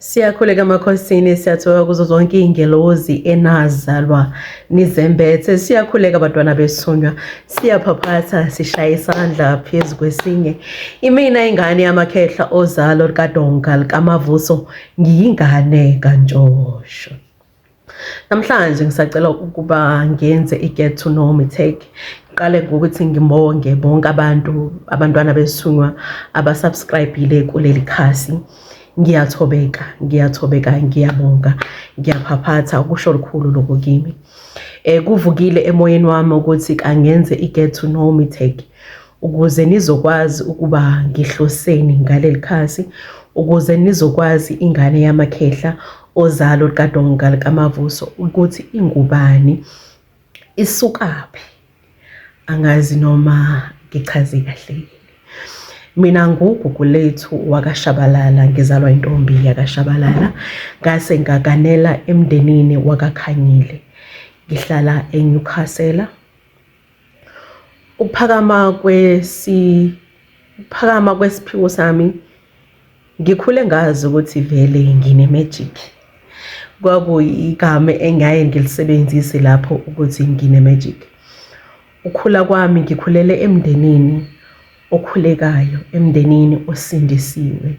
Siyakhuleka emakhosini, siyathoka kuzo zonke iy'ngelozi enazalwa nizembethe. Siyakhuleka bantwana besunywa, siyaphaphatha, sishaya isandla phezu kwesinye. Imina ingane yamakhehla ozalo likadonga likamavuso, ngiyingane kantshosho. Namhlanje ngisacela ukuba ngenze i-get to know me take. Qale ngokuthi ngibonge bonke abantwana besunywa abasubscribe-ile kuleli khasi. Ngiyathobeka, ngiyabonga, ngiyaphaphatha, ukusho lukhulu lokho kimi. Kuvukile emoyeni wami ukuthi kangenze i-get to know me take ukuze nizokwazi ukuba ngihloseni ngaleli khasi, ukuze nizokwazi ingane yamakhehla ozalo likadonga likamavuso ukuthi ingubani, isukaphi, angazi noma ngichaze kahle. Mina nguGugu lethu wakashabalala, ngizalwa intombi yakashabalala, ngase ngaganela emndenini wakaKhanyile, ngihlala eNewcastle. Ukuphakama kwesiphiwo sami, ngikhule ngazi ukuthi vele ngine-magic. Kwakuyigama engaye ngilisebenzise lapho ukuthi ngine-magic. Ukhula kwami ngikhulele emndenini okhulekayo, emndenini osindisiwe.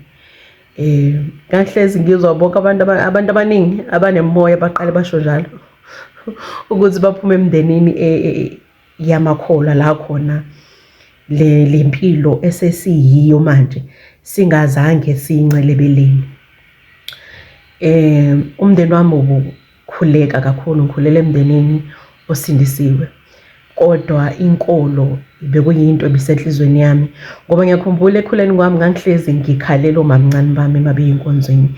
Ngahlezi ngizwa bonke abantu abaningi abanemoya baqale basho njalo ukuthi baphume emndenini yamakholwa la khona le mpilo esesiyiyo manje singazange siyincelebeleni. Umndeni wami ubukhuleka kakhulu, ngikhulele emndenini osindisiwe. Kodwa inkolo bekuyinto ebisenhlizweni yami ngoba ngiyakhumbula ekhuleni kwami ngangihlezi ngikhalela omamncane bami mabeyinkonzweni,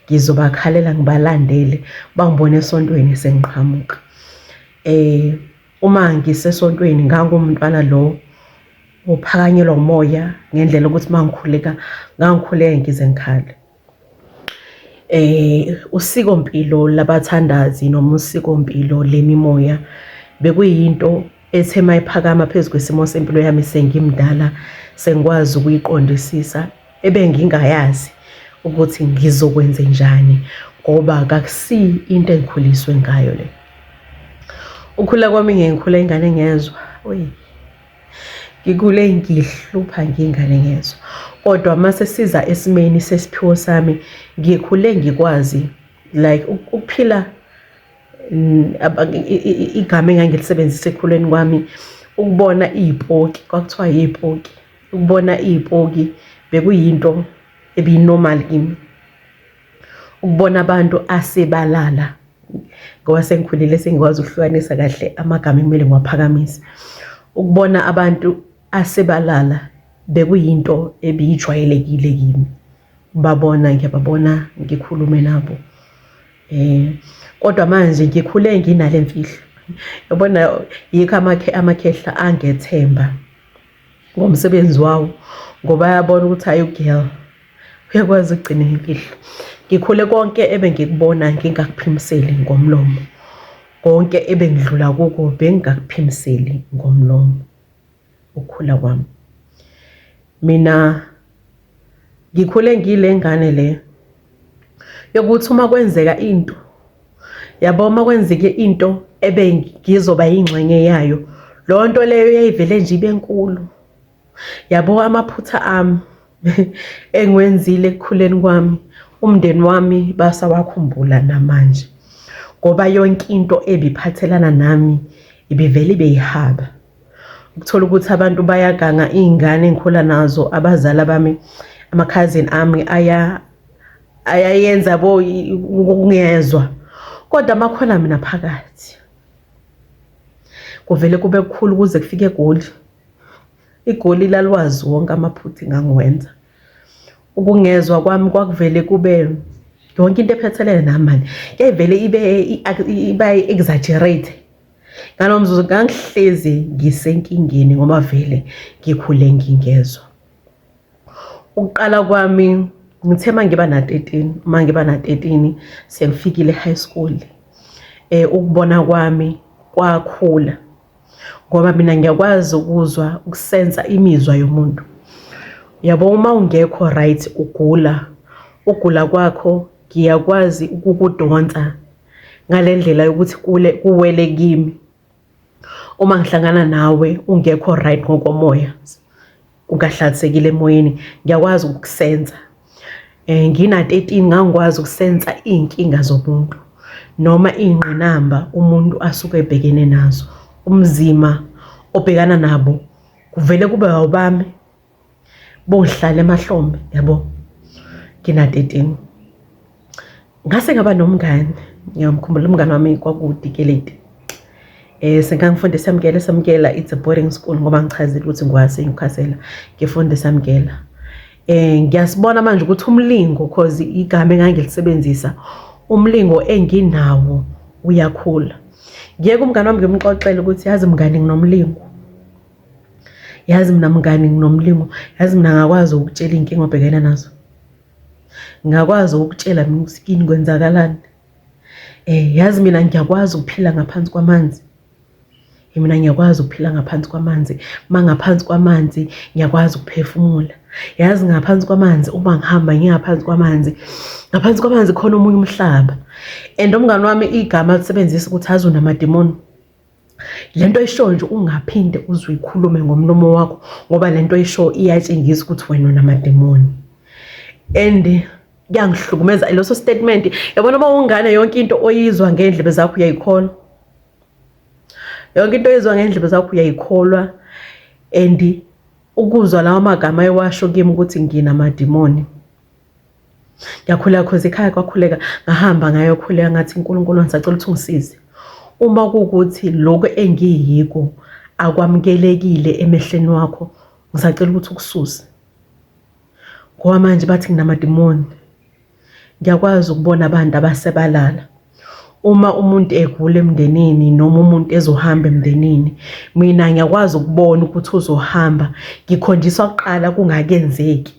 ngizobakhalela ngibalandele bangibone esontweni sengiqhamuka. Uma ngisesontweni ngangumntwana lo ophakanyelwa umoya ngendlela ukuthi mangikhuleka ngize ngikhale. Usikompilo labathandazi noma usikompilo lemimoya bekuyinto ethe mayiphakama phezu kwesimo sempilo yami sengimdala, sengikwazi ukuyiqondisisa, ebengingayazi ukuthi ngizokwenze njani ngoba kakusi into engikhuliswe ngayo le. Ukhula kwami ngikhule ingane ngezwa, ngikhule ngihlupha ngingane ngezwa. Kodwa mase siza esimeni sesiphiwo sami, ngikhule ngikwazi like ukuphila igama engangilisebenzisa ekhuleni kwami, ukubona iy'poki, kwakuthiwa iy'poki. Ukubona iy'poki bekuyinto ebiyi-normal kimi. Ukubona abantu asebalala ngoba sengikhulile sengikwazi ukuhlukanisa kahle amagama ekumele ngiwaphakamisa. Ukubona abantu asebalala bekuyinto ebiyijwayelekile kimi. Ngiyababona, ngikhulume nabo. Kodwa manje ngikhule nginale mfihlo. Yabona yikho amakhehla angethemba ngomsebenzi wawo ngoba yabona ukuthi hayi ugirl uyakwazi ukugcina imfihlo. Ngikhule konke ebengikubona ngingakuphimiseli ngomlomo. Konke ebengidlula kuko bengingakuphimiseli ngomlomo. Ukukhula kwami mina ngikhule ngile ngane le yokuthi uma kwenzeka into, yabo uma kwenzeke into ebengizoba yingxenye yayo, leyo nto leyo yayivele nje ibe nkulu. Yabo amaphutha ami engiwenzile ekukhuleni kwami, umndeni wami basawakhumbula namanje ngoba yonke into ebiphathelana nami ibivele ibe yihaba. Ukuthola ukuthi abantu bayaganga iy'ngane engikhula nazo, abazali bami, ama-cousin ami ayayenza ukungezwa, kodwa makhona mina phakathi kuvele kube kukhulu kuze kufike eGoli. IGoli lalwazi wonke amaphutha engangiwenza. Ukungezwa kwami kwakuvele kube yonke into ephethelene nami manje yayivele ibe exaggerate. Ngalo mzuzu ngangihlezi ngisenkingeni ngoba vele ngikhule ngingezwa. Ukuqala kwami ngithe mangiba na-13 sengifikile high school. Ukubona kwami kwakhula ngoba mina ngiyakwazi ukuzwa, ukusensa imizwa yomuntu. Yabo uma ungekho right ugula kwakho ngiyakwazi ukukudonsa ngale ndlela yokuthi kuwele kimi. Uma ngihlangana nawe ungekho right ngokomoya, ungahlalisekile emoyeni, ngiyakwazi ukukusenza. Ngina 13 ngangikwazi ukusenza iy'nkinga zomuntu noma iy'ngqinamba umuntu asuke ebhekene nazo. Umzima obhekana nabo kuvele kube awubami bongihlala emahlombe, yabo. Ngina 13 ngase ngaba nomngane, ngiyamkhumbula umngane wami kwakudikeleti. Sengangifunde samkela it's a boarding school ngoba ngichazile ukuthi ngikhasela ngifunde samkela. Ngiyasibona manje ukuthi umlingo, cause igama engangilisebenzisa, umlingo enginawo uyakhula. Ngiyeke umngane wami ngimxoxele ukuthi yazi mngani nginomlingo. Yazi mina mngani nginomlingo. Yazi mina ngakwazi ukutshela inkinga obhekene nazo. Ngakwazi ukutshela mina usikini kwenzakalani. Yazi mina ngiyakwazi ukuphila ngaphansi kwamanzi. Mina ngiyakwazi ukuphila ngaphansi kwamanzi. Ngaphansi kwamanzi ngiyakwazi ukuphefumula. Yazi ngaphansi kwamanzi uma ngihamba ngingaphansi kwamanzi. Ngaphansi kwamanzi khona omunye umhlaba. And umngane wami igama alisebenzisa ukuthi azu namademoni. Lento isho nje ungaphinde uzikhulume ngomlomo wakho ngoba lento isho iyatshengisa ukuthi wena unamademoni. And kuyangihlukumeza leso statement. Yabona uma ungane yonke into oyizwa ngendlebe zakho uyayikholwa. Yonke into oyizwa ngendlebe zakho uyayikholwa. And ukuzwa lawo magama ewasho kimi ukuthi nginamademoni. Ngiyakhuleka cause ekhaya kwakhuleka ngahamba ngayokhuleka ngathi uNkulunkulu ngisacela ukuthi ungisize. Uma kuukuthi lokho engiyiko akwamukelekile emehlweni wakho, ngisacela ukuthi ukususe. Ngoba manje bathi nginamademoni. Ngiyakwazi ukubona abantu abasebalala. Uma umuntu egula emndenini noma umuntu ezohamba emndenini, mina ngiyakwazi ukubona ukuthi uzohamba, ngikhonjiswa kuqala kungakenzeki.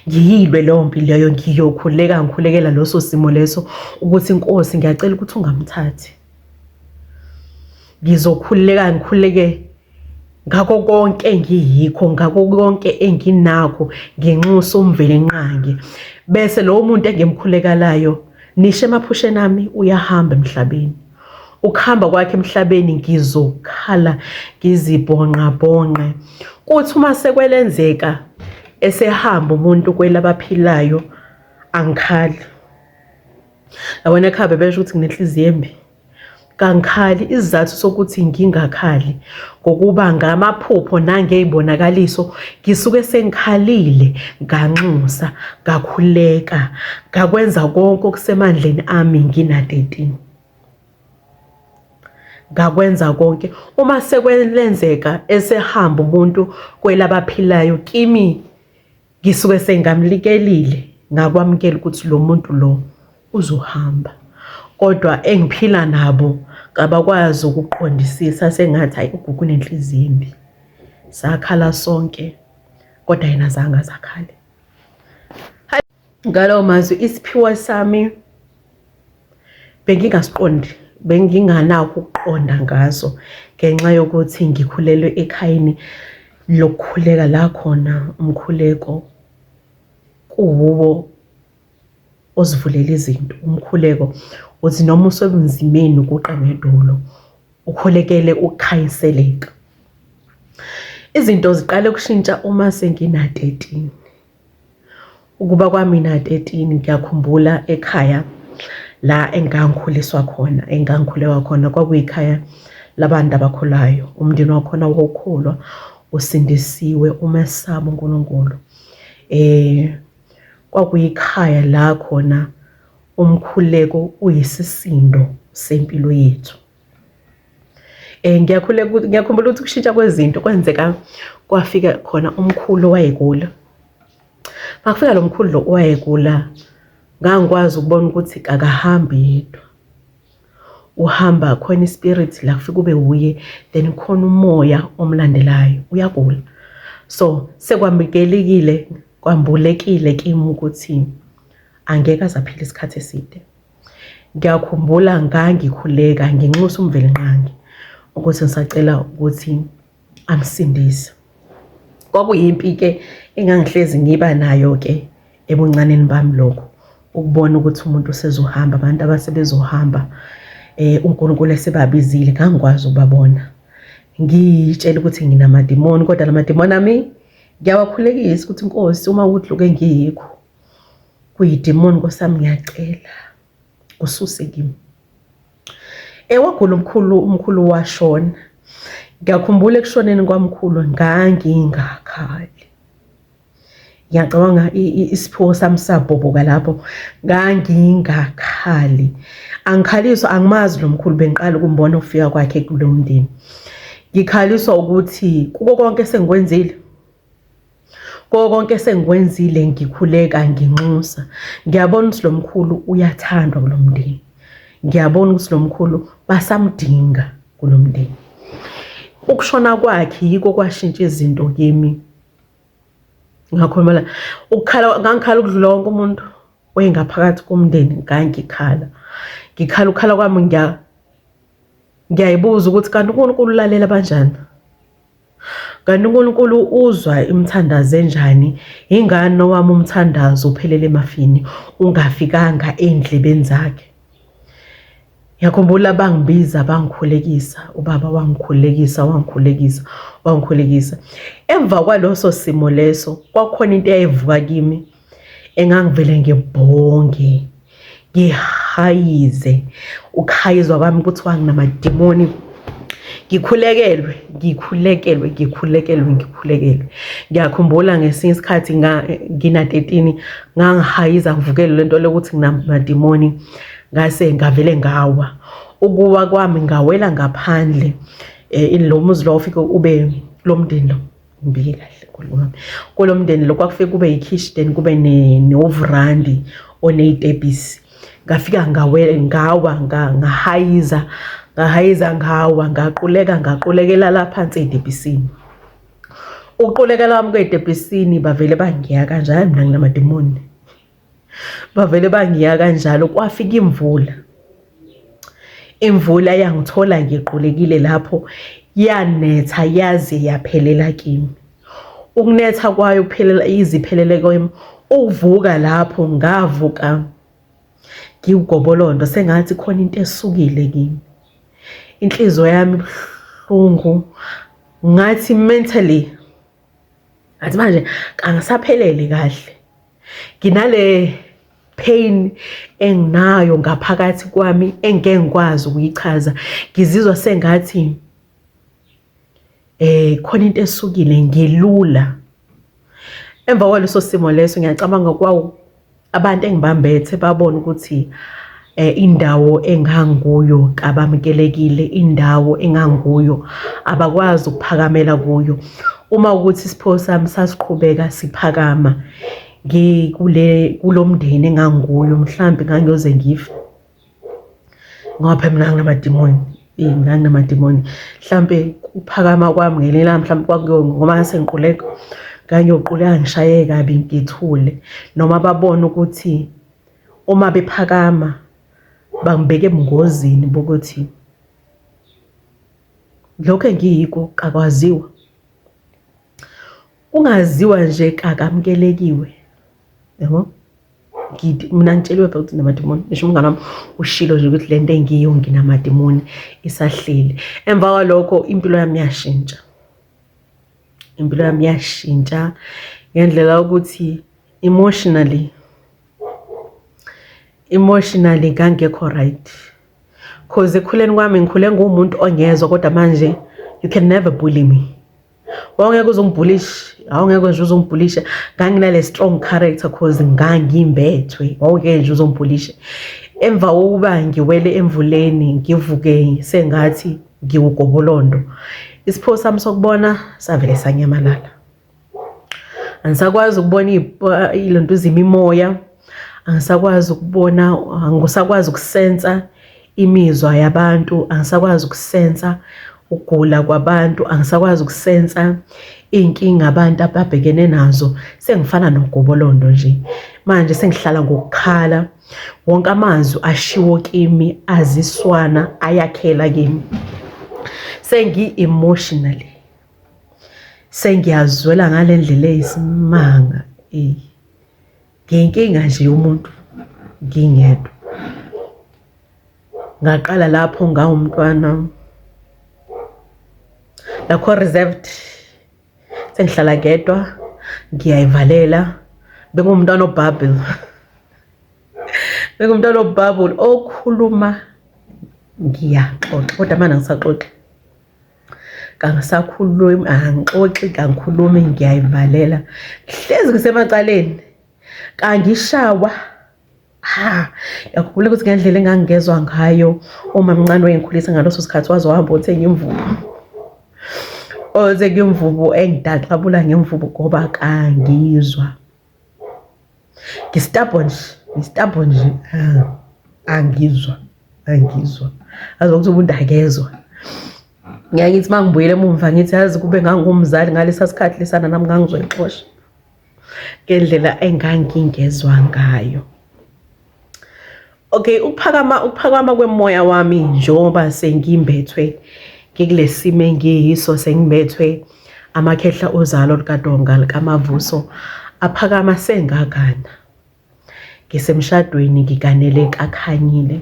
Ngiyilwe leyo mpilo leyo, ngikhulekela leso simo leso ukuthi Nkosi ngiyacela ukuthi ungamthathi. Ngizokhuleka ngikhuleke ngakho konke engiyikho, ngakho konke enginakho, ngenxusa umvele nqangi. Bese lo muntu engimkhulekalayo nishe emaphusheni ami uyahamba emhlabeni. Ukuhamba kwakhe emhlabeni ngizokhala ngizibhonqabhonqe. Kuthi uma sekwelenzeka esehamba umuntu kwelabaphilayo angikhali. Yabona ekhaya besho ukuthi nginenhliziyo embi. Kangikhali. Isizathu sokuthi ngingakhali ngokuba ngamaphupho nangezibonakaliso ngisuke sengikhalile, nganxusa, ngakhuleka, ngakwenza konke okusemandleni ami ngina 13. Ngakwenza konke. Uma sekwelenzeka esehamba umuntu kwelabaphilayo kimi ngisuke sengamlikelile, ngakwamukela ukuthi lo muntu lo uzohamba. Kodwa engiphila nabo kabakwazi ukuqondisisa, sengathi hayi uGugu unenhliziyo embi. Sakhala sonke kodwa yena azange azakhale. Ngalo mazwi isiphiwo sami bengingasiqondi, benginganakho ukuqonda ngaso ngenxa yokuthi ngikhulelwe ekhayeni lokukhuleka la khona umkhuleko kuwo ozivulela izinto. Umkhuleko uthi noma usebunzimeni ukuqa ngedolo ukhulekele ukukhayiseleka. Izinto ziqale ukushintsha uma sengina 13. Ukuba kwami na 13 ngiyakhumbula ekhaya la engangikhuliswa khona, engangikhulekwa khona kwakuyikhaya labantu abakhulayo. Umndeni wakhona wawukholwa, usindisiwe, umesaba uNkulunkulu. Kwakuyikhaya la khona umkhuleko uyisisindo sempilo yethu. Ngiyakhumbula ukuthi kushintsha kwezinto kwenzeka kwafika khona umkhulu owayegula. Makufika lo mkhulu lo owayegula, ngangikwazi ukubona ukuthi akahambi yedwa. Uhamba khona ispirit la kufika kube uye, then khona umoya omlandelayo uyagula. So sekwamukelekile, kwambulekile kimi ukuthi angeke azaphila isikhathi eside. Ngiyakhumbula ngangikhuleka nginxusa umveli nqangi ukuthi ngisacela ukuthi amsindise. Kwakuyimpi ke engangihlezi ngiba nayo ke ebuncaneni bami lokho, ukubona ukuthi umuntu usezohamba, abantu abasebezohamba uNkulunkulu esebabizile ngangikwazi ukubabona. Ngitshela ukuthi nginamadimoni, kodwa lamadimoni ami ngiyawakhulekisa ukuthi Nkosi uma ukuthi loku engiyikho kuyidimoni, Nkosi yami ngiyacela ususe kimi. Wagula umkhulu washona. Ngiyakhumbula ekushoneni kwamkhulu ngangingakhali. Ngiyacabanga isipho sami sabhoboka lapho, ngangingakhali. Angikhaliswa, angimazi lo mkhulu, bengiqala ukumbona ukufika kwakhe kulo mndeni. Ngikhaliswa ukuthi kuko konke sengikwenzile, ngikhuleka nginxusa. Ngiyabona ukuthi lo mkhulu uyathandwa kulo mndeni. Ngiyabona ukuthi lo mkhulu basamdinga kulo mndeni. Ukushona kwakhe yiko kwashintsha izinto kimi. Ngakho ngangikhala ukudlula wonke umuntu oyengaphakathi komndeni, ngangikhala. Ukukhala kwami ngiyayibuza ukuthi kanti uNkulunkulu ulalela kanjani? Kanti uNkulunkulu uzwa imithandazo enjani? Ingani nowami umthandazo uphelele emafini ungafikanga endlebeni zakhe? Ngiyakhumbula bangibiza bangikhulekisa, ubaba wangikhulekisa. Emva kwaloso simo leso kwakukhona into eyayivuka kimi engangivele ngibhonge, ngihayize. Ukuhayizwa kwami kuthiwa nginamadimoni. Ngikhulekelwe. Ngiyakhumbula ngesinye isikhathi ngina 13 ngangihayiza ngivukelwe lento lokuthi nginamadimoni, ngase ngavele ngawa. Ukuwa kwami ngawela ngaphandle. Lo muzi lo ufike ube lo mndeni lo ngibike kahle kulo mndeni lo kwakufike kube yikhishi, then kube neovrandi oneyitebhisi. Ngafika ngawela ngawa, ngahayiza ngawa, ngaqulekela la phansi edebhisini. Ukuqulekela kwami kwedebhisini bavele bangiya kanjalo, mina nginamadimoni. Bavele bangiya kanjalo. Kwafika imvula yangithola ngiqulekile lapho, yanetha yaze yaphelela kimi. Ukunetha kwayo iziphelele kwami, uvuka lapho ngavuka ngiwugobolondo, sengathi khona into esukile kimi. Inhliziyo yami buhlungu, ngathi mentally ngathi manje angisaphelele kahle. Nginale pain enginayo ngaphakathi kwami engeke ngikwazi ukuyichaza. Ngizizwa sengathi khona into esukile, ngilula. Emva kwaleso simo leso ngiyacabanga kwawo abantu engibambethe babona ukuthi indawo enganguyo kabamukelekile, indawo enganguyo abakwazi ukuphakamela kuyo. Uma ukuthi isipho sami sasiqhubeka siphakama kulo mndeni enganguyo, mhlambe ngangiyoze ngife ngoba phela mina nginamadimoni. Mhlambe ukuphakama kwami ngelela mhlambe kwakuyo ngoba sengiquleka, ngangiyoquleka ngishaye kabi ngithule, noma babona ukuthi uma bephakama bangibeke ebungozini bokuthi lokho engiyiko akwaziwa. Ungaziwa nje kakamukelekiwe, yabo. Mina ngitsheliwe phela ukuthi nginamadimoni. Ngisho umngane wami ushilo nje ukuthi lento engiyo nginamadimoni isahleli. Emva kwalokho impilo yami yashintsha ngendlela ukuthi emotionally ngangekho right. Cause ekukhuleni kwami ngikhule ngumuntu ongezwa, kodwa manje you can never bully me. Wawungeke uzongibhulisha, awungeke nje uzongibhulisha. Nganginale strong character cause ngangimbethwe. Wawungeke nje uzongibhulisha. Emva kokuba ngiwele emvuleni ngivuke sengathi ngiwugobolondo, isipho sami sokubona savele sanyamalala. Angisakwazi ukubona ilento imimoya, angisakwazi ukubona, angisakwazi ukusensa imizwa yabantu, angisakwazi ukusensa ukugula kwabantu, angisakwazi ukusensa inkinga abantu ababhekene nazo. Sengifana nogobolondo nje. Manje sengihlala ngokukhala. Wonke amazwi ashiwo kimi aziswana ayakhela kimi. Sengi-emotionally sengiyazwela ngale ndlela eyisimanga. Ngenkinga nje yomuntu. ngingedwa. Ngaqala lapho ngawumntwana lakho reserved, sengihlala ngedwa ngiyayivalela. Bengumntwana obubble bengumntwana obubble okhuluma ngiyaxoxa, kodwa manje angisaxoxi, kangisakhulumi, angixoxi, kangikhulumi, ngiyayivalela, hlezi ngisemacaleni kangishawa. Ngiyakhumbula ukuthi ngendlela engangigezwa ngayo uma mncane wengikhulisa ngaleso sikhathi waze wahamba othenga imvubu, othenga imvubu engidaxabula ngemvubu ngoba kangizwa. Ngistabho nje, angizwa azokuthi umuntu akezwa. Ngiyakithi uma ngibuyele emumva ngithi yazi kube ngangumzali ngalesa sikhathi lesana nami ngangizoyixosha ngendlela engangingezwa ngayo. Okay, ukuphakama kwemoya wami njengoba sengimbethwe ngikulesimo engiyiso, sengimbethwe amakhehla ozalo likaDonga likaMavuso aphakama sengakana. Ngisemshadweni ngiganele kakhanyile.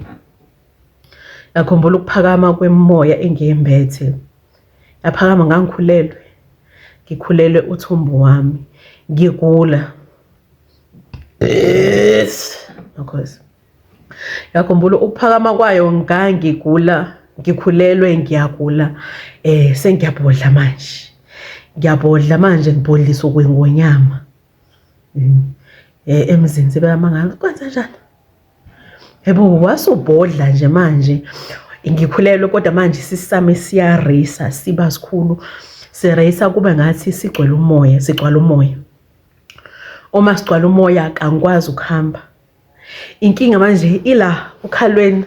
Yakhumbula ukuphakama kwemoya engimbethe. Yaphakama ngikhulelwe uthumbu wami, ngigula. Of yakhumbula ukuphakama kwayo ngangigula, ngikhulelwe, ngiyagula. Sengiyabodla manje ngibodlisa okwengonyama. Emzini sebeyamangala, kwenza njani? Yebo, wasubhodla nje manje. Ngikhulelwe kodwa manje sisame siyarisa, siba sikhulu. Sirisa kube ngathi sigcwala umoya. Uma sigcwala umoya kangikwazi ukuhamba. Inkinga manje ila ukhalweni.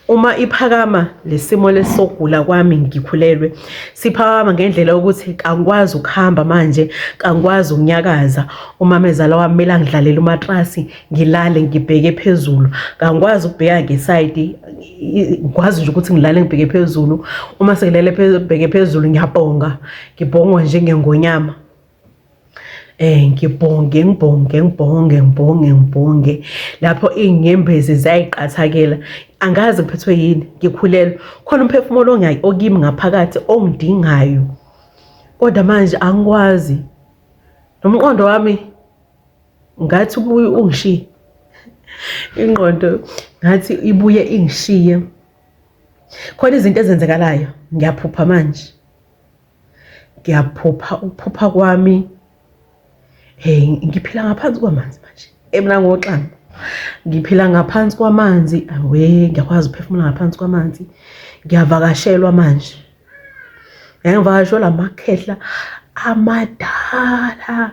Uma iphakama lesimo lesogula kwami ngikhulelwe, siphakama ngendlela yokuthi kangikwazi ukuhamba manje, kangikwazi ukunyakaza. Umamezala wami mela ngidlalela umatrasi, ngilale ngibheke phezulu. Kangikwazi ukubheka ngeside, ngikwazi nje ukuthi ngilale ngibheke phezulu. Uma sengilele ngibheke phezulu ngiyabhonga, ngibhongwa njengengonyama. Ngibhonge lapho inyembezi zayiqathakela. Angazi ngiphethwe yini, ngikhulelwe, khona umphefumulo okimi ngaphakathi ongidingayo, kodwa manje angikwazi. Nomqondo wami ngathi ubuye ungishiye, ingqondo ngathi ibuye ingishiye. Khona izinto ezenzekalayo, ngiyaphupha manje, ukuphupha kwami. Ngiphila ngaphansi kwamanzi manje, mina ngoxamba ngiphila ngaphansi kwamanzi. Ngiyakwazi ukuphefumula ngaphansi kwamanzi. Ngiyavakashelwa manje, ngiyavakashelwa amakhehla amadala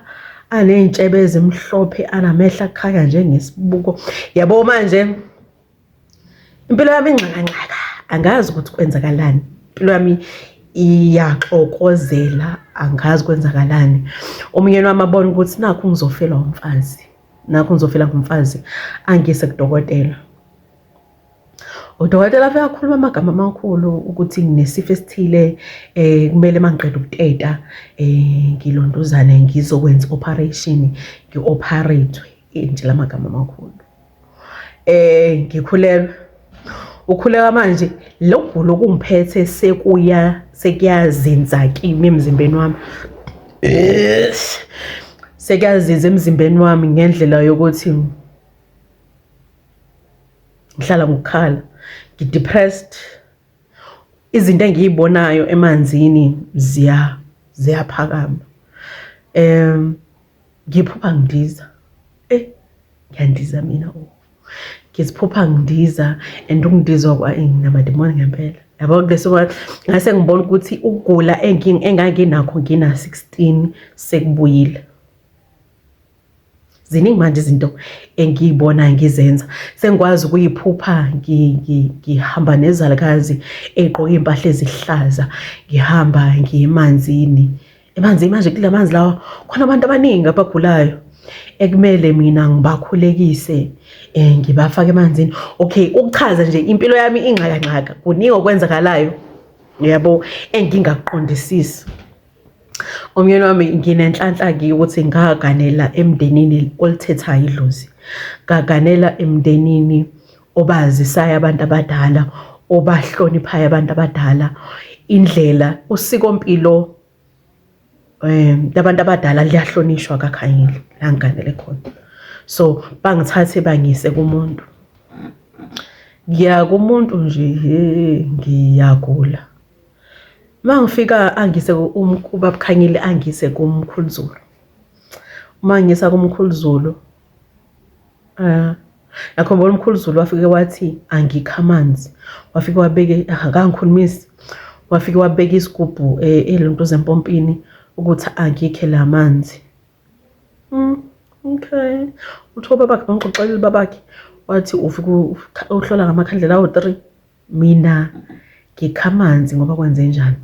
aney'ntshebe ezimhlophe, anamehla akhanya njengesibuko. Yabo manje impilo yami ingxakanxaka, angazi ukuthi kwenzakalani. Impilo yami iyaxokozela, angazi kwenzakalani. Umyeni wami abona ukuthi nakho ngizofela ngumfazi, angise kudokotela. Udokotela afike akhuluma amagama amakhulu ukuthi nginesifo esithile, kumele mangiqeda ukuteta ngilonduzane ngizokwenza operation, ngi-operate nje lamagama amakhulu. Ngikhulelwe. Ukhuleka manje lokugula okungiphethe sekuyazinza kimi emzimbeni wami. Sekuyazinza emzimbeni wami ngendlela yokuthi ngihlala ngokukhala, ngidepressed. Izinto engiyibonayo emanzini ziyaphakama. Ngiphupha ngidiza. Ngiyandiza mina. Ngiziphupha ngidiza, and ukundizwa namademoni ngempela. Yabo kuleso ngase ngibona ukuthi ukugula enganginakho ngina 16 sekubuyile. Ziningi manje izinto engiyibona ngizenza. Sengikwazi ukuyiphupha ngihamba nezalikazi egqoka impahla ezihlaza, ngihamba ngiyemanzini. Emanzini manje kulamanzi lawa khona abantu abaningi abagulayo ekumele mina ngibakhulekise, ngibafake emanzini. Okay, ukuchaza nje impilo yami ingxakanxaka, kuningi okwenzakalayo, yabo, engingakuqondisisi. Umyeni wami nginenhlanhla-ke ukuthi ngaganela emndenini olithethayo idlozi. Ngaganela emndenini obazisayo abantu abadala, obahloniphayo abantu abadala. Indlela usikompilo labantu abadala liyahlonishwa kakhanyile la ngiganele khona. So bangithathe bangise kumuntu. Ngiya kumuntu nje ngiyagula. Mangifika angise ubaba Khanyile angise kumkhulu Zulu. Uma ngisa kumkhulu Zulu yakhombona umkhulu Zulu wafike wathi angikho amanzi. Wafike wabeke akangikhulumisi. Wafike wabeka isigubhu elento zempompini ukuthi angikhe la manzi. Okay. Utho babakhe bangixoxela babakhe wathi ufike uhlola ngamakhandlela awu-3 mina ngikha amanzi ngoba kwenze njani.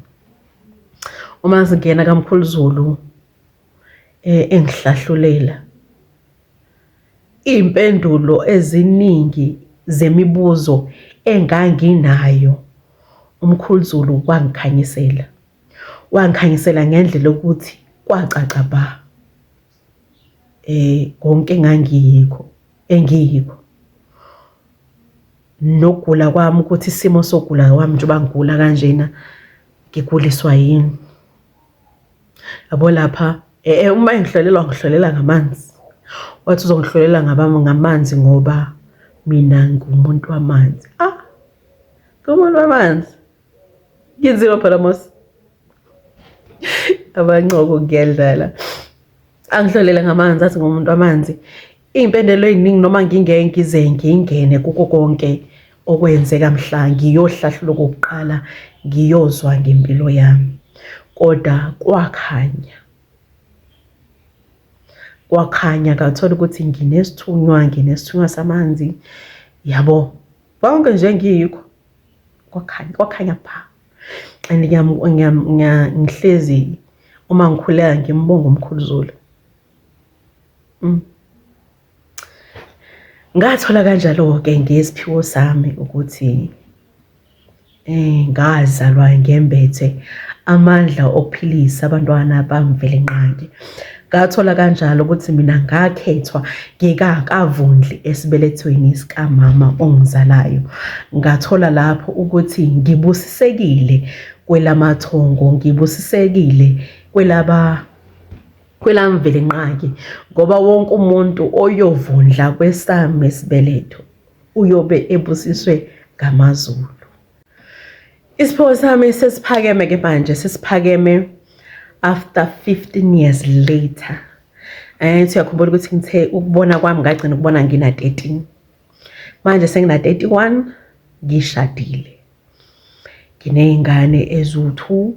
Uma singena kamkhulu Zulu engihlahlulela impendulo eziningi zemibuzo enganginayo umkhulu Zulu wangikhanyisela. Wangikhanyisela ngendlela ukuthi kwacaca ba konke engiyikho nokugula kwami ukuthi isimo sokugula kwami njengoba ngigula kanjena ngiguliswa yini. Yabo lapha uma ngihlolela ngamanzi. Wathi uzongihlolela ngamanzi ngoba mina ngumuntu wamanzi. Ngumuntu wamanzi. Ngizilo phela mos. Abancoko ngiyadlala. Angihlolela ngamanzi athi ngumuntu wamanzi. Impendelo eziningi noma ngize ngingene kuko konke okwenzeka mhla ngiyohlahlula kokuqala ngiyozwa ngempilo yami. Kodwa kwakhanya ngathola ukuthi nginesithunywa samanzi. Yabo bonke nje ngiyikho kwakhanya pha. And ngihlezi uma ngikhuleka ngimbonga umkhulu Zulu. Ngathola kanjalo-ke ngesiphiwo sami ukuthi ngazalwa ngembethe amandla okuphilisa abantwana bamvele nqangi. Ngathola kanjalo ukuthi mina ngakhethwa ngikakavundli esibelethweni sikamama ongizalayo. Ngathola lapho ukuthi ngibusisekile kwelamathongo, ngibusisekile kwelamvele nqangi ngoba wonke umuntu oyovundla kwesami esibeletho uyobe ebusiswe ngamaZulu. Isipho sami sesiphakeme ke manje sesiphakeme after 15 years later. Siyakhumbula ukuthi ngithe ukubona kwami ngagcina ukubona ngina 13. Manje sengina 31 ngishadile. Ngineyingane ezu2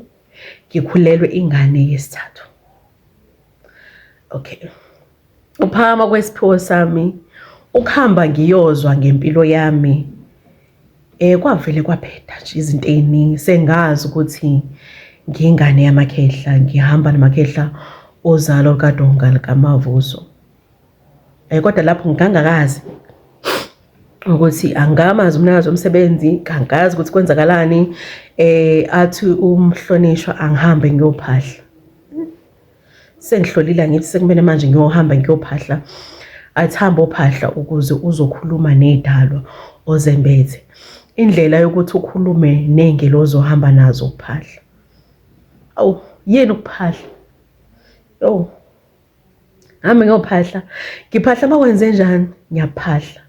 ngikhulelwe ingane yesithathu. Okay. Uphakama kwesiphiwo sami ukuhamba ngiyozwa ngempilo yami kwavele kwaphetha nje izinto eziningi. Sengazi ukuthi ngingane yamakhehla ngihamba namakhehla ozalo kaDonga likaMavuso. Kodwa lapho ngingangakazi ukuthi angamazi umnikazi womsebenzi, angazi ukuthi kwenzakalani. Athi umhlonishwa angihambe ngiyophahla. Sengihlolile ngithi sekumele manje ngiyohamba ngiyophahla. Athi hamba ophahla ukuze uzokhuluma nezidalwa ozembethe. Indlela yokuthi ukhulume nezingelo ozohamba nazo ukuphahla. Awu yini ukuphahla? Hamba ngiyophahla. Ngiphahla makwenze njani? Ngiyaphahla.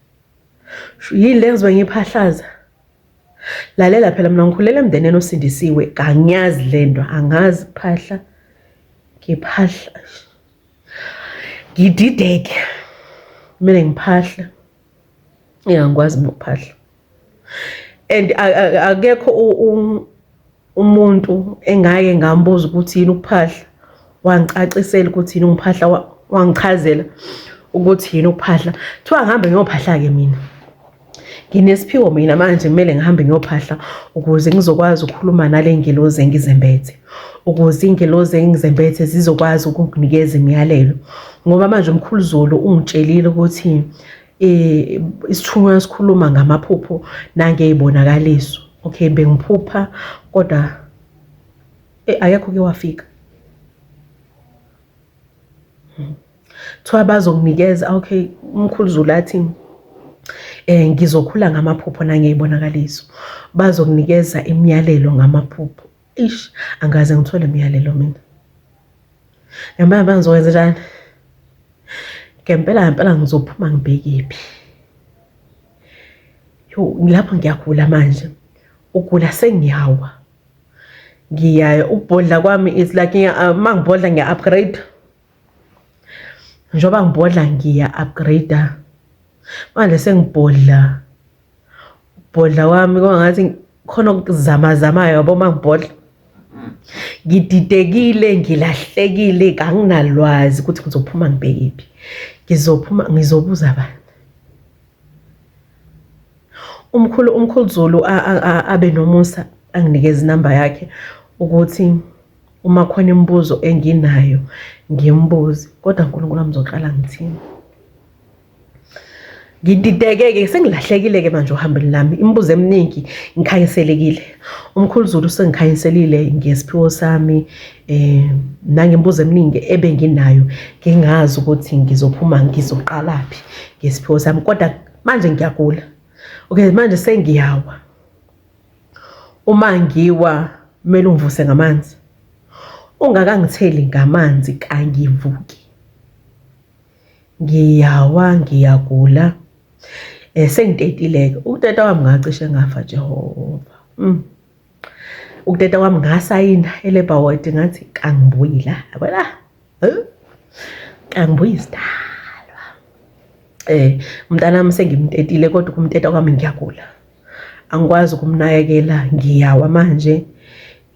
Yini lenziwe ngiphahlaza? Lalela phela mina ngikhulela emndenini osindisiwe, kangiyazi lento, angazi ukuphahla. Ngiphahla. Ngidideke. Kumele ngiphahla. Ngiyangikwazi ukuphahla. And akekho umuntu engake ngambuza ukuthi yini ukuphahla. Wangicacisela ukuthi yini ukuphahla, wangichazela ukuthi yini ukuphahla. Kuthiwa ngihambe ngiyophahla ke mina. Nginesiphiwo mina manje kumele ngihambe ngiyophahla ukuze ngizokwazi ukukhuluma nale ngelozi engizembethe. Ukuze ingelozi engizembethe zizokwazi ukunginikeza imiyalelo. Ngoba manje umkhulu Zulu ungitshelile ukuthi isithunywa sikhuluma ngamaphupho nangezibonakaliso. Okay, bengiphupha kodwa akekho ke wafika. Kuthiwa bazokunikeza, okay, umkhulu Zulu athi ngizokhula ngamaphupho nangey'bonakaliso. Bazokunikeza imiyalelo ngamaphupho. Ish, angaze ngithole imiyalelo mina. Ngempela ngizokwenza njani? Ngempela ngizophuma ngibhekephi. Lapho ngiyagula manje. Ugula sengiyawa. Ngiyaya ukubhodla kwami it's like mangibhodla ngiya-upgrade. Njengoba ngibhodla ngiya-upgrade. Manje sengibhodla. Ukubhodla kwami kwangathi khona ukuzamazamayo yabo mangibhodla. Ngididekile, ngilahlekile, anginalwazi ukuthi ngizophuma ngibhekephi. Ngizobuza abantu. Umkhulu Zulu abe nomusa anginikeze inamba yakhe ukuthi uma khona imibuzo enginayo ngimbuze, kodwa uNkulunkulu wami uzoqala ngithini. Ngidideke-ke sengilahlekile-ke manje ohambeni lami, imibuzo eminingi ngikhanyiselekile. Umkhulu Zulu sengikhanyiselile ngesiphiwo sami, nangemibuzo eminingi ebenginayo ngingazi ukuthi ngizophuma ngizoqalaphi ngesiphiwo sami, kodwa manje ngiyagula. Okay, manje sengiyawa. Uma ngiwa kumele ungivuse ngamanzi. Ungakangitheli ngamanzi kangivuki. Ngiyawa, ngiyagula. Sengitetileke. Utata wami ngacishe ngafa Jehova. Utata wami ngasayina eLabour Ward ngathi kangibuyila. Yabona? Kangibuyi isidalwa. Umntanami sengimtetile kodwa kumteta kwami ngiyagula. Angikwazi ukumnakekela, ngiyawa manje.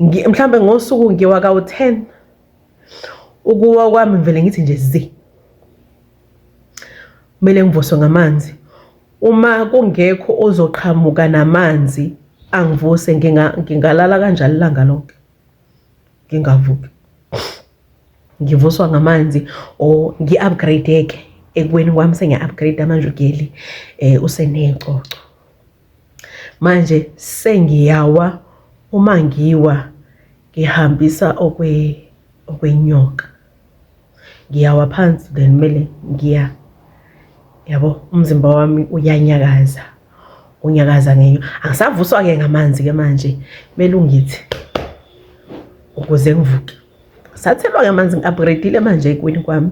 Mhlambe ngosuku ngiwa ka-10. Ukuwa kwami ngivele ngithi nje kumele ngivuswe ngamanzi. Uma kungekho ozoqhamuka namanzi angivuse, ngingalala kanjalo ilanga lonke ngingavuki. Ngivuswa ngamanzi or ngi-upgrade-eke. Ekweni kwami sengiya-upgrade manje ugeli usenecoco. Manje sengiyawa, uma ngiwa ngihambisa okwenyoka. Ngiyawa phansi then kumele yabo umzimba wami uyanyakaza. Unyakaza ngenyo. Angisavuswa-ke ngamanzi-ke manje. Kumele ungithi ukuze ngivuke. Sathelwa ngamanzi ngi-upgrade-ile manje ekweni kwami.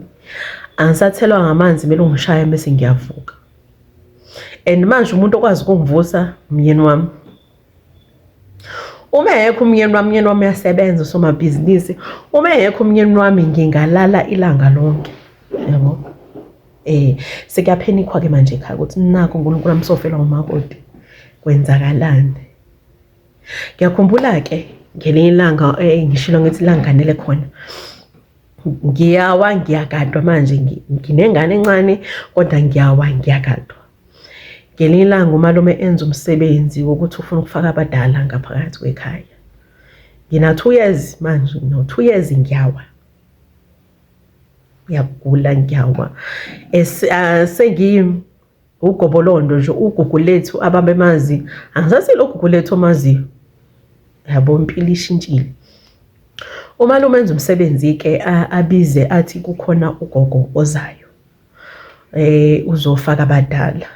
Angisathelwa ngamanzi kumele ungishaye bese ngiyavuka. And manje umuntu okwazi ukungivusa umyeni wami. Uma ekho umyeni wami uyasebenza usomabhizinisi. Uma ekho umyeni wami ngingalala ilanga lonke. Yabo. Sekuyaphenikwa ke manje ekhaya ukuthi nakho uNkulunkulu wami sofela umakoti. Kwenzakalani? Ngiyakhumbula ke ngelinye ilanga ngishilo ngithi la nganele khona. Ngiyawa ngiyagadwa manje nginengane encane kodwa ngiyawa ngiyagadwa. Ngelinye ilanga umalume enza umsebenzi wokuthi ufuna ukufaka abadala ngaphakathi kwekhaya. Ngina 2 years manje, no 2 years ngiyawa. Ngiyagula ngiyawa. Sengi ugobolondo nje ugugu lethu ababemazi. Angisathi lo gugu lethu omaziyo. Yabo impilo ishintshile. Umalume enza umsebenzi ke abize athi kukhona ugogo ozayo. Uzofaka abadala.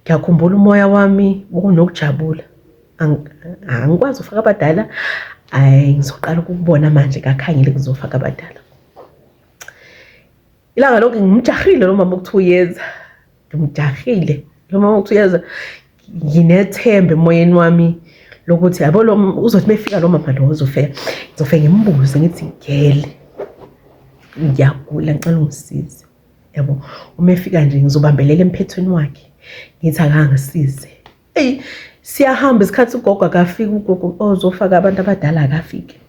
Ngiyakhumbula umoya wami unokujabula. Angikwazi ufaka abadala. Ngizoqala ukubona manje kakhangile kuzofaka abadala. Ilanga lonke ngimjahile lo mama ku2 years. Ngimjahile lo mama ku2 years. Nginethembe emoyeni wami lokuthi yabo lo uzothi mefika lo mama lo uzofika. Ngizofika ngimbuze ngithi ngele. Ngiyagula ngicela ungisize. Yabo uma efika nje ngizobambelela emphethweni wakhe. Ngithi akangisize. Siyahamba isikhathi ugogo akafika, ugogo ozofaka abantu abadala akafike.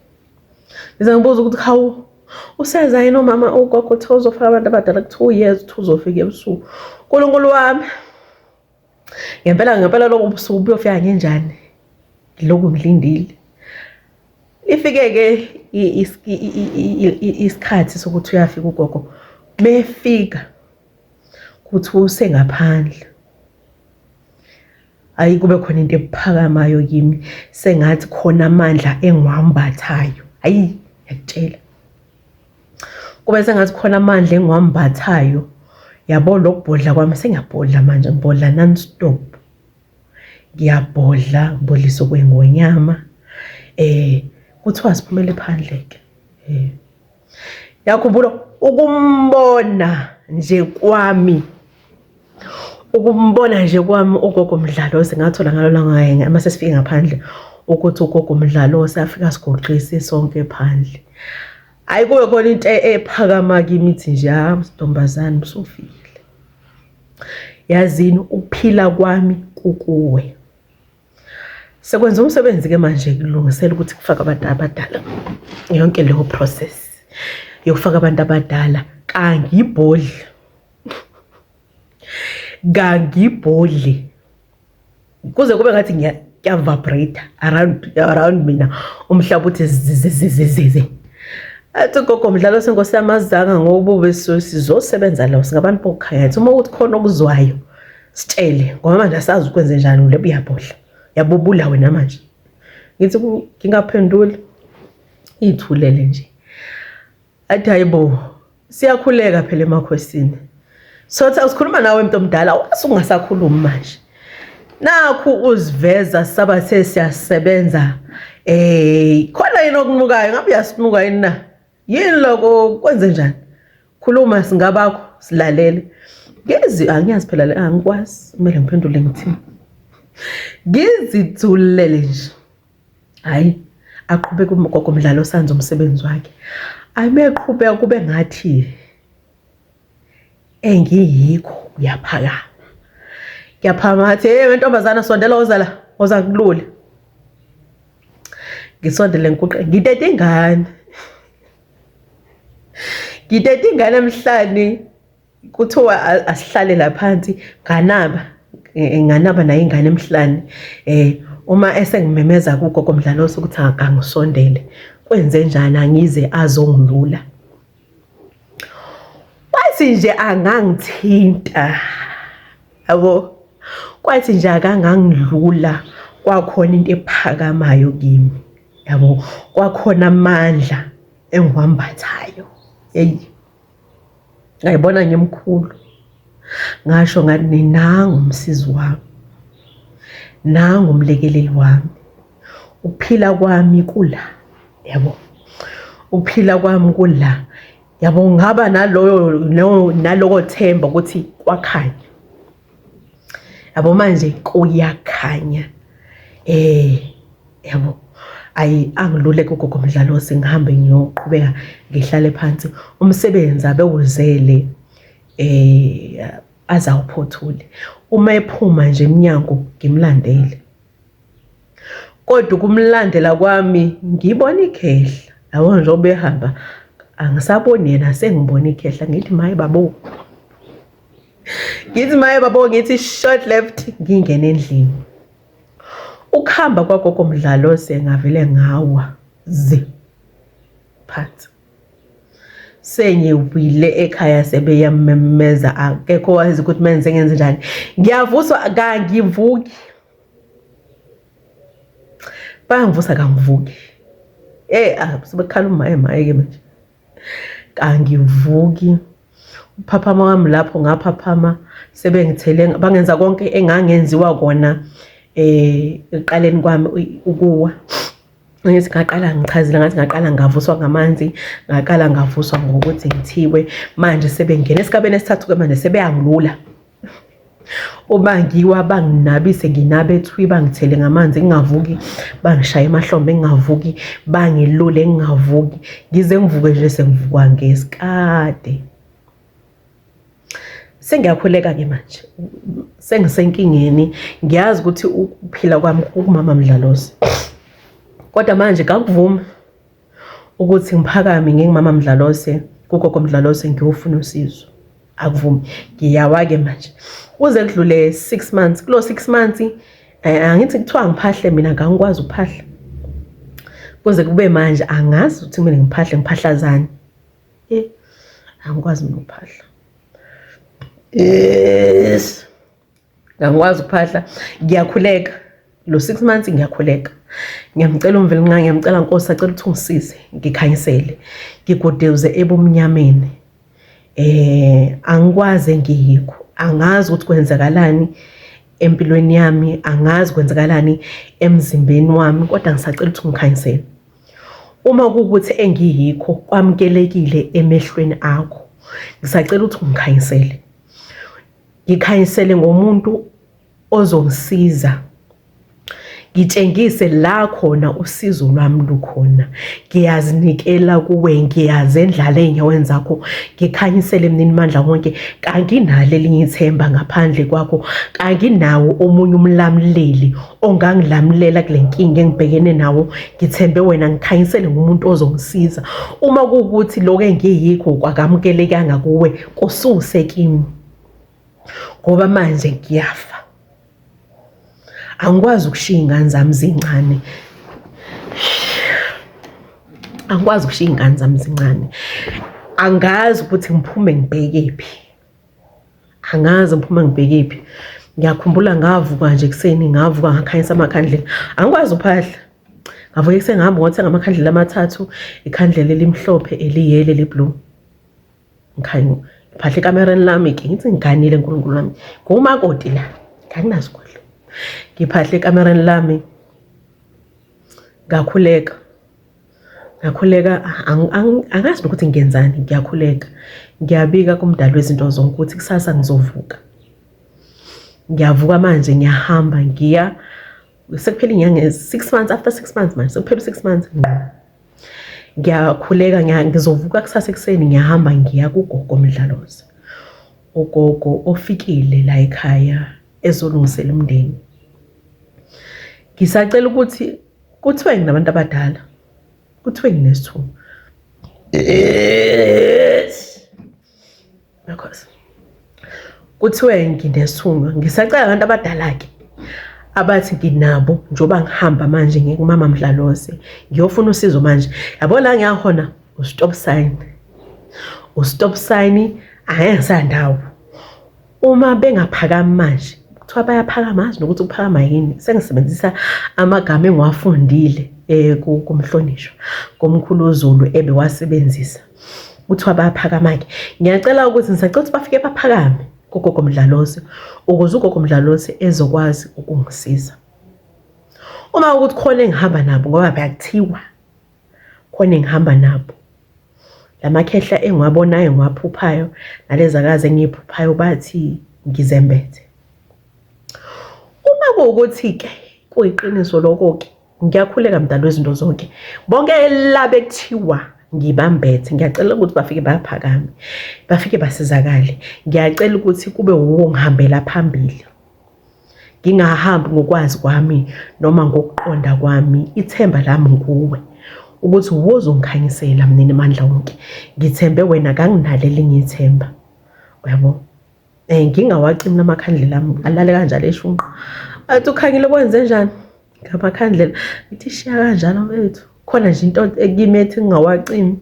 Ngize ngibuza ukuthi hawu useza yini umama ugogo uthi uzofaka abantu abadala ku2 years uthi uzofika ebusuku. uNkulunkulu wami. Ngempela lokho ubusuku buyofika ngenjani? Lokho ngilindile. Ifike ke isikhathi sokuthi uyafika ugogo. Befika kuthi usengaphandle. Ayi kube khona into ephakamayo kimi sengathi khona amandla engiwambathayo. Hayi ngiyakutshela. kube sengathi khona amandla engiwambathayo. Yabo lokubhodla kwami sengiyabhodla manje, ngibhodla non-stop. Ngiyabhodla, ngibhodlisa okwengonyama. Kuthiwa siphumele phandle-ke. Yakhumbula ukumbona nje kwami. Ukumbona nje kwami ugogo Mdlalose ngathola ngalo langa mase sifike ngaphandle ukuthi ugogo Mdlalose afika sigoqise sonke phandle. Hayi kube khona into ephakama kimi ithi nje Ntombazane usufikile. Yazini ukuphila kwami kukuwe. Sekwenza umsebenzi ke manje kulungisela ukuthi kufaka abantu abadala yonke leyo process yokufaka abantu abadala kangibhodli kuze kube ngathi ngiyavibrate around mina umhlaba uthi zizizizizi. Athi ugogo Mdlalose Nkosi yamazanga ngokubuve sizosebenza la singabantu bokukhanya uma uthi khona okuzwayo sitshele ngoba manje asazi ukwenze njani le buyabhodla yabubula wena manje. Ngithi ngingaphenduli ithulele nje. Athi hayibo siyakhuleka phela emakhosini. Sothi asikhuluma nawe umuntu omdala wasungasakhulumi manje. Nakhu uziveza sabathe siyasebenza khona yini okunukayo ngabe uyasinuka yini na? Yini lokho kwenze njani? Khuluma singabakho silalele. Angiyazi phela angikwazi kumele ngiphendule ngithini. Ngizithulele nje. Hayi aqhubeke ugogo Mdlalose sanze umsebenzi wakhe. Ayimeqhubeka kube ngathi engiyikho uyaphakama. Ngiyaphakama ngathi wentombazana sondela ozala oza kulula. Ngisondele ngikuqe ngitete ingane. Ngitete ingane emhlane kuthiwa asihlale la phansi nganaba nayo ingane emhlane. Uma esengimemeza kugogo Mdlalose ukuthi angisondele kwenze njani angize azongilula. Kwathi nje angangithinta. Yabo kwathi nje akangangidlula kwakhona into ephakamayo kimi. Yabo kwakhona amandla engiwambathayo. Ngayibona ngimkhulu. Ngasho ngathi ninanga umsizi wami. Nanga umlekeleli wami. Ukuphila kwami kula. Yabo. Ukuphila kwami kula. Yabo ngaba naloko themba ukuthi kwakhanya. Yabo manje kuyakhanya. Yabo angiluleke ugogo Mdlalose ngihambe ngiyoqhubeka ngihlale phansi umsebenzi abewuzele azawuphothule. Uma ephuma nje eminyango ngimlandele. Kodwa kumlandela kwami ngibona ikhehla. Yabo nje obehamba angisaboni yena sengibona ikhehla ngithi maye babo. Ngithi maye babo ngithi short left ngingena endlini. Ukuhamba kwagogo Mdlalose ngavele ngawa phansi. Sengiwile ekhaya sebeyamemeza akekho wazi ukuthi menze ngenze njani. Ngiyavuswa kangivuki. Bangivusa kangivuki. Sebekhala umaye ke manje. Kangivuki. Uphaphama wami lapho ngaphaphama sebengithele bangenza konke engangenziwa kona eqaleni kwami ukuwa. Ngithi ngaqala ngichazile ngathi ngaqala ngavuswa ngamanzi, ngaqala ngavuswa ngokuthi ngithiwe manje sebengena esigabeni esithathu ke manje sebeyangilula. Uma ngiwa banginabise nginabe ethwi bangithele ngamanzi ngingavuki, bangishaya emahlombe ngingavuki, bangilule ngingavuki, ngize ngivuke nje sengivukwa ngesikade. Sengiyakhuleka ke manje. Sengisenkingeni, ngiyazi ukuthi ukuphila kwami kumama Mdlalose. Kodwa manje kakuvuma ukuthi ngiphakame ngingimama Mdlalose, kugogo Mdlalose ngiyofuna usizo. Akuvumi. Ngiyawa ke manje. Uze kudlule 6 months. Kulo 6 months angithi kuthiwa ngiphahle mina ngangikwazi ukuphahla. Kuze kube manje angazi ukuthi kumele ngiphahlazani. Angikwazi mina ukuphahla. Yes. Angikwazi ukuphahla. Ngiyakhuleka. lo 6 months ngiyakhuleka. Ngiyamcela uMvelinqangi, ngiyamcela Nkosi, sacela ukuthi ungisize ngikhanyisele, ngiguduze ebumnyameni. Angikwazi engiyikho, angazi ukuthi kwenzakalani empilweni yami, angazi kwenzakalani emzimbeni wami, kodwa ngisacela ukuthi ungikhanyisele. Uma kuwukuthi engiyikho kwamukelekile emehlweni akho, ngisacela ukuthi ungikhanyisele. Ngikhanyisele ngomuntu ozongisiza, ngitshengise la khona usizo lwami lukhona. Ngiyazinikela kuwe, ngiyazendlala ey'nyaweni zakho, ngikhanyisele Mnini Mandla wonke. Kanginalo elinye ithemba ngaphandle kwakho, kanginawo omunye umlamuleli ongangilamulela kule nkinga engibhekene nawo. Ngithembe wena, ngikhanyisele ngumuntu ozongisiza. Uma kuwukuthi lokho engiyikho kwakamukelekanga kuwe, kususe kimi, ngoba manje ngiyafa. Angikwazi ukushiya iy'ngane zami zincane, angikwazi ukushiya iy'ngane zami zincane. Angazi ukuthi ngiphume ngibhekephi, angazi ngiphume ngibhekephi. Ngiyakhumbula ngavuka nje ekuseni, ngavuka ngakhanyisa amakhandlela, angikwazi uphahla. Ngavuka ekuseni ngahamba ngothenga amakhandlela amathathu, ikhandlela elimhlophe, eliyelo, eliblue. Ngiphahle ekamereni lami ke, ngithi ngiganile uNkulunkulu wami, ngumakoti la, anginasikole. Ngiphahle ekamereni lami, ngakhuleka, angazi nokuthi ngenzani, ngiyakhuleka. Ngiyabika kumdali wezinto zonke ukuthi kusasa ngizovuka. Ngiyavuka manje, ngiyahamba, sekuphela inyanga 6 months, after 6 months manje, sekuphela 6 months. Ngiyakhuleka, ngizovuka kusasa ekuseni, ngiyahamba ngiya kugogo Mdlalozi. Ugogo ofikile la ekhaya ezolungisela umndeni. Ngisacela ukuthi kuthiwe nginabantu abadala, kuthiwe nginesithunywa. Because kuthiwe nginesithunywa. Ngisacela abantu abadala-ke abathi nginabo, njengoba ngihamba manje ngikumama Mdlalozi, ngiyofuna usizo manje. Yabo la ngiyahona u-stop sign, u-stop sign, angeke ngisandawo. Uma bengaphakami manje, kuthiwa bayaphakama, azi nokuthi ukuphakama yini. Sengisebenzisa amagama engiwafundile kumhlonishwa komkhulu uZulu ebewasebenzisa. Kuthiwa bayaphakama-ke. Ngiyacela ukuthi ngisacela ukuthi bafike baphakame kugogo Mdlalozi, ukuze ugogo Mdlalozi ezokwazi ukungisiza. Uma ukuthi khona engihamba nabo, ngoba bayakuthiwa khona engihamba nabo, lamakhehla engiwabonayo ngiwaphuphayo, nalezakazi engiyiphuphayo, bathi ngizembethe. Uma kuwukuthi-ke kuyiqiniso lokho-ke, ngiyakhuleka mdali wezinto zonke, bonke laba ekuthiwa ngibambethe, ngiyacela ukuthi bafike baphakame, bafike basizakale. Ngiyacela ukuthi kube wuwo ngihambela phambili, ngingahambi ngokwazi kwami noma ngokuqonda kwami. Ithemba lami nguwe, ukuthi wozongikhanyisela Mnini Mandla wonke. Ngithembe wena, kanginalo elinye ithemba, uyabo. Ngingawacimi namakhandlela ami, alale kanjalo eshunqa. Athi ukhangile kwenze njani ngamakhandlela? Ithi shiya kanjalo mfethu, khona nje into kimi ethi ngingawacimi.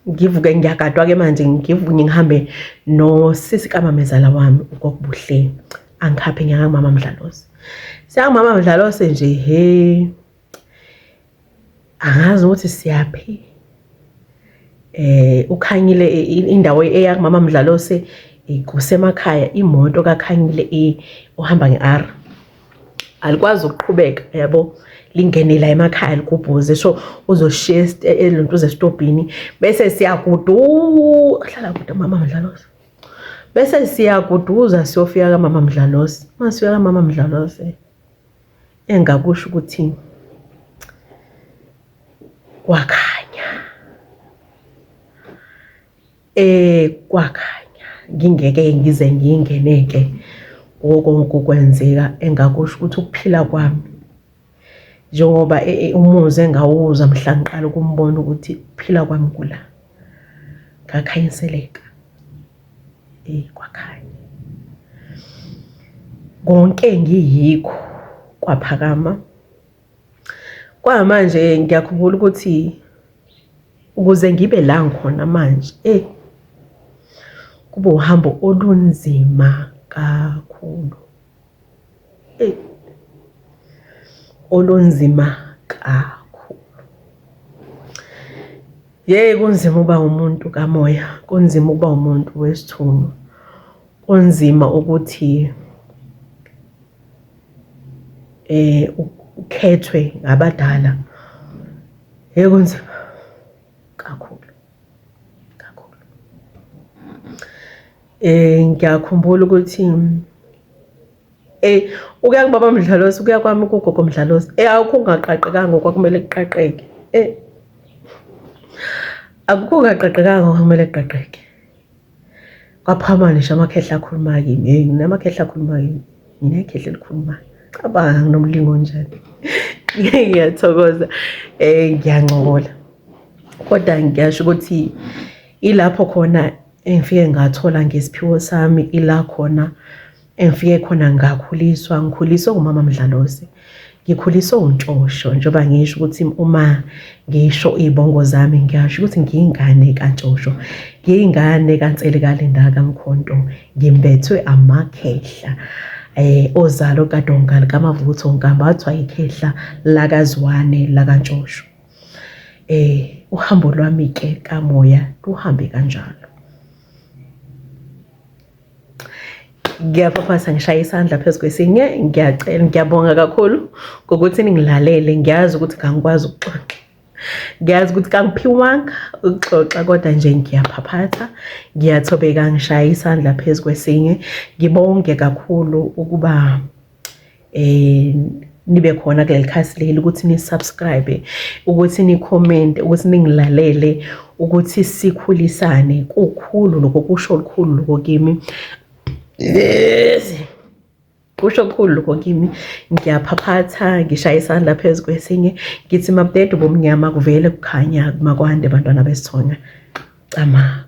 Ngivuke ngiyagadwa-ke manje, ngivuke ngihambe nosisi kaMamezala wami ugokubuhle, angikhaphe ngiyakamama Mdlalozi. Siyakamama Mdlalozi nje, angazi ukuthi siyaphi. Ukhanyile indawo eyakumama Mdlalozi kusemakhaya, imoto kaKhanyile uhamba nge-R alikwazi ukuqhubeka, yabo, lingene la emakhaya ligubhuze. So uzoshiya lento zesitobhini, bese hlala kude mama Mdlalozi, bese siyaguduza siyofika kamama Mdlalozi. Uma sifika kamama Mdlalozi, engakusho ukuthi kwakhanya, kwakhanya. Ngingeke ngize ngingene-ke konke ukwenzeka, engakusho ukuthi ukuphila kwami, njengoba umuzi engawuzwa mhla ngiqala ukumbona ukuthi ukuphila kwami kula, ngakhanyiseleka. Kwakhanya konke ngiyikho kwaphakama. Kwamanje ngiyakhumbula ukuthi ukuze ngibe la ngikhona manje, kube uhambo olunzima kakhulu. olunzima kakhulu. Kunzima ukuba umuntu kamoya, kunzima ukuba umuntu wesithunywa, kunzima ukuthi ukhethwe ngabadala. Kunzima kakhulu kakhulu. Ngiyakhumbula ukuthi ukuya kubaba Mdlalosi, ukuya kwami kugogo Mdlalosi, akukho ungaqaqekanga okwakumele kuqaqeke. Akukho ungaqaqekanga okwakumele kuqaqeke. Kwaphakama ngisho amakhehla akhuluma kimi. Nginamakhehla akhuluma kimi. Nginekhehla elikhulumayo. Cabanga nginomlingo onjani. Ngiyathokoza, ngiyancokola. Kodwa ngiyasho ukuthi ilapho khona engifike ngathola ngesiphiwo sami, ila khona engifike khona ngakhuliswa. Ngikhuliswa umama Mdlalosi, ngikhuliswa uNtshosho. Njengoba ngisho ukuthi uma ngisho izibongo zami ngiyasho ukuthi ngiyingane kaNtshosho, ngiyingane kaNtsele kaLinda kaMkhonto, ngimbethwe amakhehla ozalo kaDongala kaMavutho Nkamba, athiwa ikhehla lakaZwane lakaNtshosho. Uhambo lwami ke kamoya luhambe kanjalo. Ngiyaphaphasa ngishaya isandla phezu kwesinye. Ngiyacela, ngiyabonga kakhulu ngokuthi ningilalele. Ngiyazi ukuthi ngangikwazi ukuxoxa, ngiyazi ukuthi kangiphiwanga ukuxoxa, kodwa nje ngiyaphaphatha, ngiyathobeka, ngishaya isandla phezu kwesinye. Ngibonge kakhulu ukuba nibe khona kuleli khasi leli, ukuthi ni-subscribe, ukuthi ni-comment, ukuthi ningilalele, ukuthi sikhulisane. Kukhulu lokho, kusho lukhulu lokho kimi. Kusho kukhulu lokho kimi. Ngiyaphaphatha, ngishaya isandla phezu kwesinye. Ngithi mabudede bomnyama kuvele kukhanya, makwande bantwana besithonya. Cama.